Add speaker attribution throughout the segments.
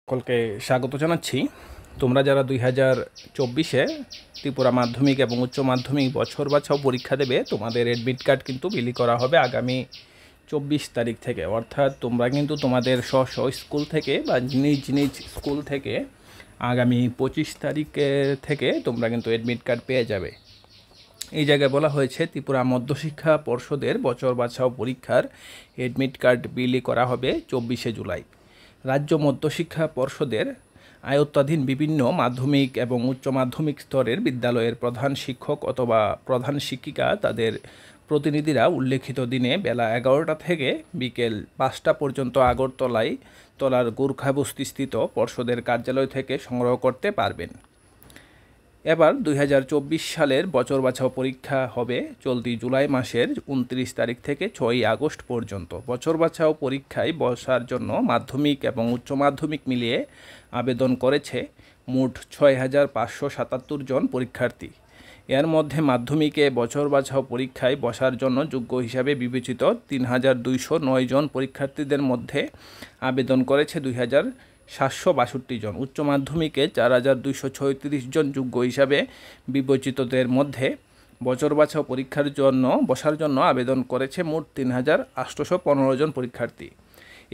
Speaker 1: সকলকে স্বাগত জানাচ্ছি। তোমরা যারা 2024-এ ত্রিপুরা মাধ্যমিক এবং উচ্চ মাধ্যমিক বছর বাছাও পরীক্ষা দেবে, তোমাদের অ্যাডমিট কার্ড কিন্তু বিলি করা হবে আগামী 24 তারিখ থেকে। অর্থাৎ তোমরা কিন্তু তোমাদের স্ব স্কুল থেকে বা নিজ নিজ স্কুল থেকে আগামী 25 তারিখে থেকে তোমরা কিন্তু অ্যাডমিট কার্ড পেয়ে যাবে। এই জায়গায় বলা হয়েছে ত্রিপুরা মধ্যশিক্ষা পর্ষদের বছর বাছাও পরীক্ষার অ্যাডমিট কার্ড বিলি করা হবে 24শে জুলাই। রাজ্য মধ্যশিক্ষা পর্ষদের আয়ত্তাধীন বিভিন্ন মাধ্যমিক এবং উচ্চ মাধ্যমিক স্তরের বিদ্যালয়ের প্রধান শিক্ষক অথবা প্রধান শিক্ষিকা তাদের প্রতিনিধিরা উল্লেখিত দিনে বেলা 11টা থেকে বিকেল 5টা পর্যন্ত আগরতলার গোর্খাবস্তিস্থিত পর্ষদের কার্যালয় থেকে সংগ্রহ করতে পারবেন। এবার 2024 সালের বছর বাছাও পরীক্ষা হবে চলতি জুলাই মাসের 29 তারিখ থেকে 6 আগস্ট পর্যন্ত। বছর বাছাও পরীক্ষায় বসার জন্য মাধ্যমিক এবং উচ্চ মাধ্যমিক মিলিয়ে আবেদন করেছে মোট 6,577 জন পরীক্ষার্থী। এর মধ্যে মাধ্যমিকে বছর বাছাও পরীক্ষায় বসার জন্য যোগ্য হিসাবে বিবেচিত 3,209 জন পরীক্ষার্থীদের মধ্যে আবেদন করেছে 2,762 জন। উচ্চ মাধ্যমিকে 4,236 জন যোগ্য হিসাবে বিবেচিতদের মধ্যে বছর বাছাও পরীক্ষার জন্য বসার জন্য আবেদন করেছে মোট 3,815 জন পরীক্ষার্থী।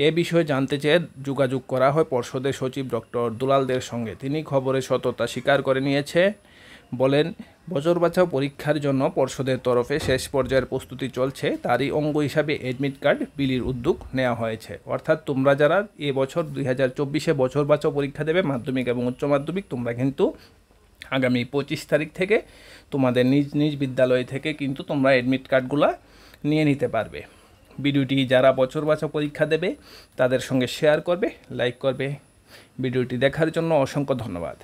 Speaker 1: এ বিষয়ে জানতে চেয়ে যোগাযোগ করা হয় পর্ষদের সচিব ডক্টর দুলালদের সঙ্গে। তিনি খবরের সত্যতা স্বীকার করে নিয়েছে, বলেন বছর বাছাও পরীক্ষার জন্য পর্ষদের তরফে শেষ পর্যায়ের প্রস্তুতি চলছে, তারই অঙ্গ হিসাবে অ্যাডমিট কার্ড বিলির উদ্যোগ নেওয়া হয়েছে। অর্থাৎ তোমরা যারা এবছর 2024-এ বছর বাছাও পরীক্ষা দেবে মাধ্যমিক এবং উচ্চ মাধ্যমিক, তোমরা কিন্তু আগামী 25 তারিখ থেকে তোমাদের নিজ নিজ বিদ্যালয় থেকে কিন্তু তোমরা অ্যাডমিট কার্ডগুলো নিয়ে নিতে পারবে। ভিডিওটি যারা বছর বাছাও পরীক্ষা দেবে তাদের সঙ্গে শেয়ার করবে, লাইক করবে। ভিডিওটি দেখার জন্য অসংখ্য ধন্যবাদ।